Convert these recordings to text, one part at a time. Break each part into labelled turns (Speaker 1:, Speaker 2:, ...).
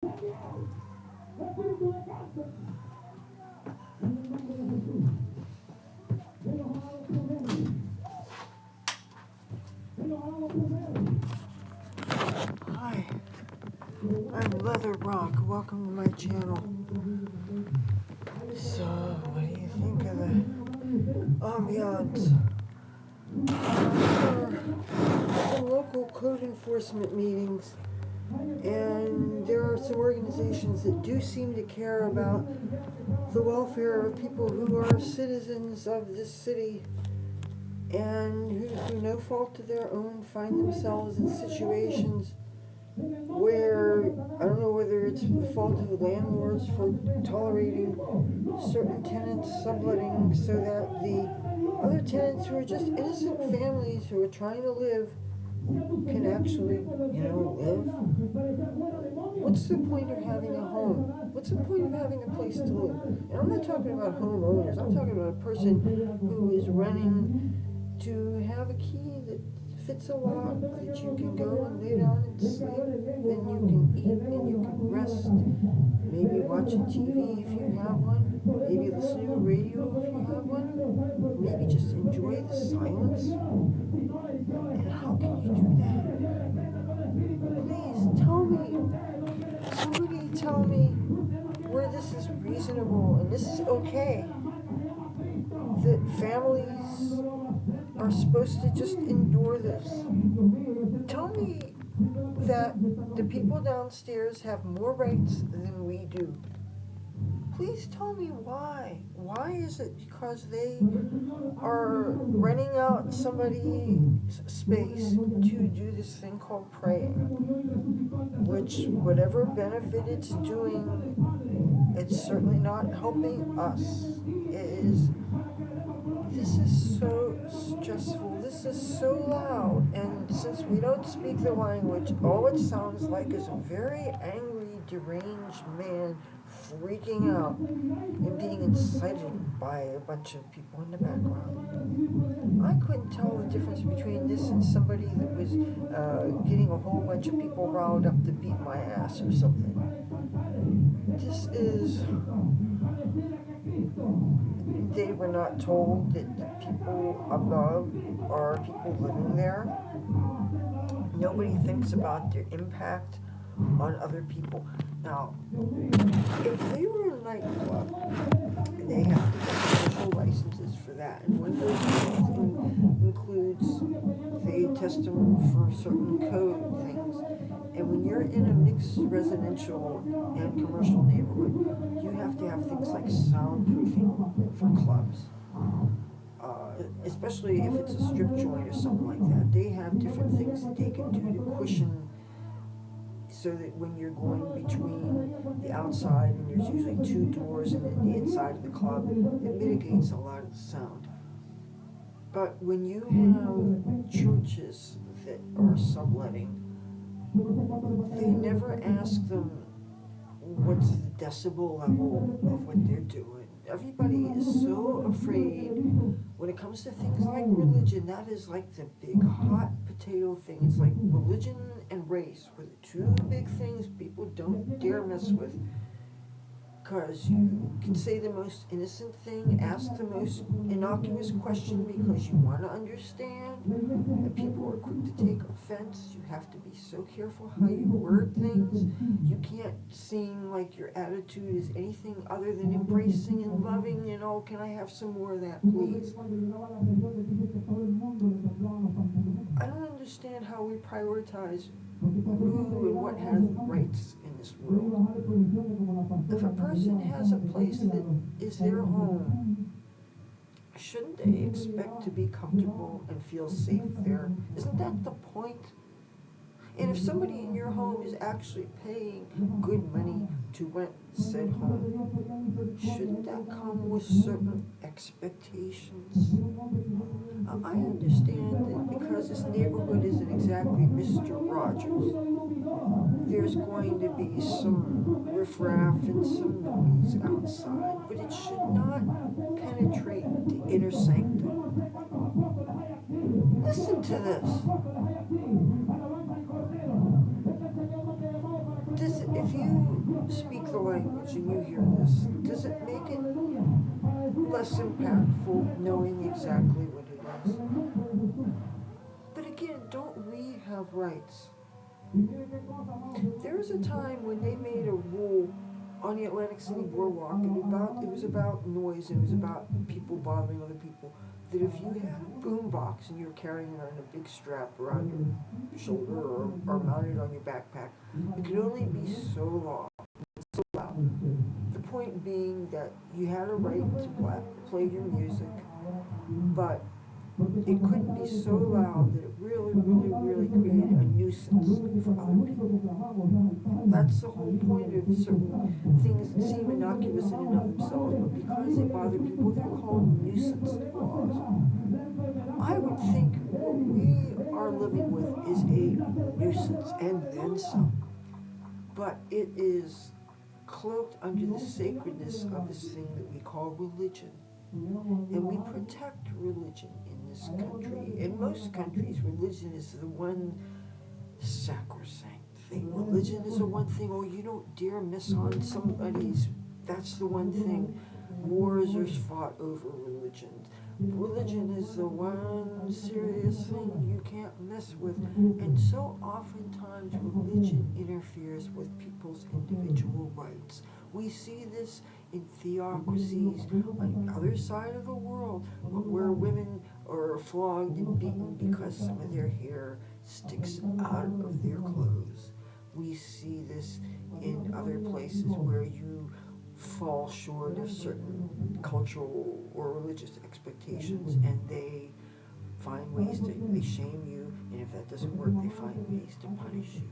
Speaker 1: Hi, I'm Leathur Rokk. Welcome to my channel. So, what do you think of the ambiance? There are local code enforcement meetings, and there are some organizations that do seem to care about the welfare of people who are citizens of this city and who, through no fault of their own, find themselves in situations where, I don't know whether it's the fault of the landlords for tolerating certain tenants subletting so that the other tenants who are just innocent families who are trying to live can actually, live. What's the point of having a home? What's the point of having a place to live? And I'm not talking about homeowners. I'm talking about a person who is running to have a key that fits a lock that you can go and lay down and sleep, and you can eat and you can rest, maybe watching TV if you have one, maybe listening to radio if you have one, maybe just enjoy the silence. And how can you do that? Please tell me, somebody tell me where this is reasonable and this is okay, that families are supposed to just endure this. Tell me that the people downstairs have more rights than we do. Please tell me why. Why is it because they are renting out somebody's space to do this thing called praying, which whatever benefit it's doing, it's certainly not helping us. This is so stressful, this is so loud, and since we don't speak the language, all it sounds like is a very angry, deranged man freaking out and being incited by a bunch of people in the background. I couldn't tell the difference between this and somebody that was getting a whole bunch of people riled up to beat my ass or something. This is... They were not told that the people above are people living there. Nobody thinks about their impact on other people. Now, if they were a nightclub, they have to get special licenses for that. And one of those things includes they test them for certain code things. And when you're in a mixed residential and commercial neighborhood, you have to have things like soundproofing for clubs. Especially if it's a strip joint or something like that. They have different things that they can do to cushion so that when you're going between the outside, and there's usually two doors, and then the inside of the club, it mitigates a lot of the sound. But when you have churches that are subletting, they never ask them what's the decibel level of what they're doing. Everybody is so afraid when it comes to things like religion. That is like the big hot potato thing. It's like religion and race were the two big things people don't dare mess with. Because you can say the most innocent thing, ask the most innocuous question because you want to understand, and people are quick to take offense. You have to be so careful how you word things. You can't seem like your attitude is anything other than embracing and loving, can I have some more of that, please? I don't understand how we prioritize who and what has rights in this world. If a person has a place that is their home, shouldn't they expect to be comfortable and feel safe there? Isn't that the point? And if somebody in your home is actually paying good money to rent said home, shouldn't that come with certain expectations? I understand that because this neighborhood isn't exactly Mr. Rogers, there's going to be some riffraff and some noise outside, but it should not penetrate the inner sanctum. Listen to this. if you speak the language and you hear this, does it make it less impactful knowing exactly what it is? But again, don't we have rights? There was a time when they made a rule on the Atlantic City Boardwalk, and it was about noise, and it was about people bothering other people. That if you had a boombox and you were carrying it on a big strap around your shoulder or mounted on your backpack, it could only be so long, so loud. The point being that you had a right to play your music, but it couldn't be so loud that it really, really, really created a nuisance for other people. That's the whole point of certain things that seem innocuous in and of themselves, but because they bother people, they're called nuisance laws. I would think what we are living with is a nuisance, and then some. But it is cloaked under the sacredness of this thing that we call religion. And we protect religion in this country. In most countries, religion is the one sacrosanct thing. Religion is the one thing, oh, you don't dare miss on somebody's, that's the one thing. Wars are fought over religion. Religion is the one serious thing you can't mess with. And so oftentimes religion interferes with people's individual rights. We see this in theocracies on the other side of the world where women are flogged and beaten because some of their hair sticks out of their clothes. We see this in other places where you fall short of certain cultural or religious expectations and they find ways to, they shame you, and if that doesn't work, they find ways to punish you.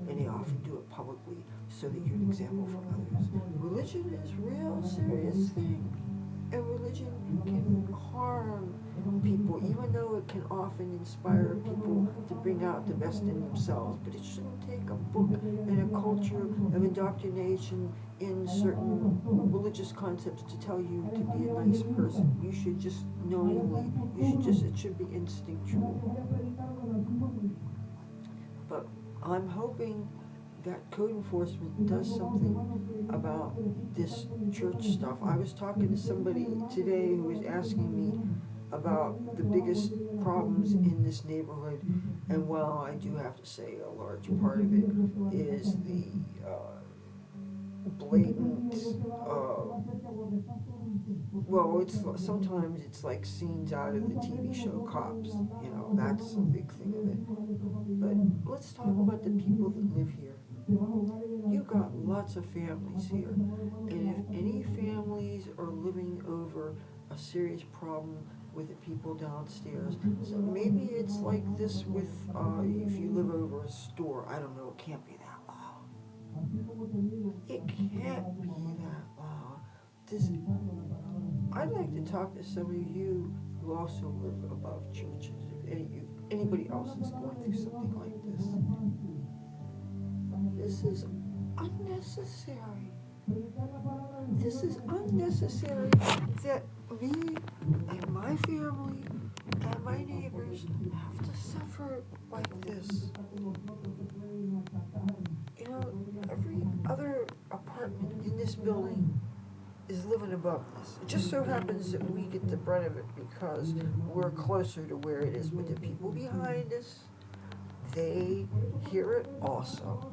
Speaker 1: And they often do it publicly so that you're an example for others. Religion is a real serious thing. And religion can harm people, even though it can often inspire people to bring out the best in themselves. But it shouldn't take a book and a culture of indoctrination in certain religious concepts to tell you to be a nice person. You should just knowingly, it should be instinctual. But I'm hoping that code enforcement does something about this church stuff. I was talking to somebody today who was asking me about the biggest problems in this neighborhood, and well, I do have to say a large part of it is the blatant, well, it's sometimes it's like scenes out of the TV show Cops, you know, that's a big thing of it. But let's talk about the people that live here. You've got lots of families here, and if any families are living over a serious problem with the people downstairs, so maybe it's like this with if you live over a store. I don't know, it can't be that loud. It can't be that loud. I'd like to talk to some of you who also live above churches, if anybody else is going through something like this. This is unnecessary. This is unnecessary that me and my family and my neighbors have to suffer like this. You know, every other apartment in this building is living above this. It just so happens that we get the brunt of it because we're closer to where it is. But the people behind us, they hear it also.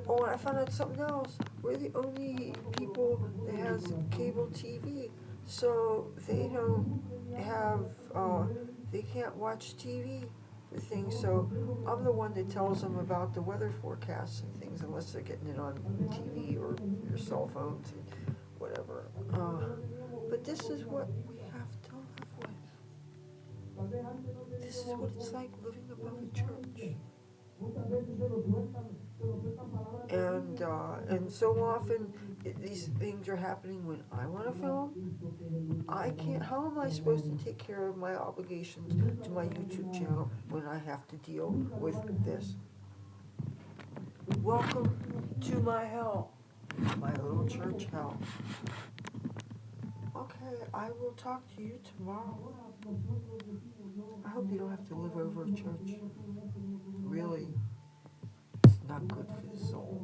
Speaker 1: Oh, and I found out something else. We're the only people that has cable TV, so they don't have, they can't watch TV for things. So I'm the one that tells them about the weather forecasts and things, unless they're getting it on TV or their cell phones and whatever. But this is what we have to live with. This is what it's like living above a church. And so often these things are happening when I want to film. I can't. How am I supposed to take care of my obligations to my YouTube channel when I have to deal with this? Welcome to my hell, my little church hell. Okay, I will talk to you tomorrow. I hope you don't have to live over a church. Really, it's not good for the soul.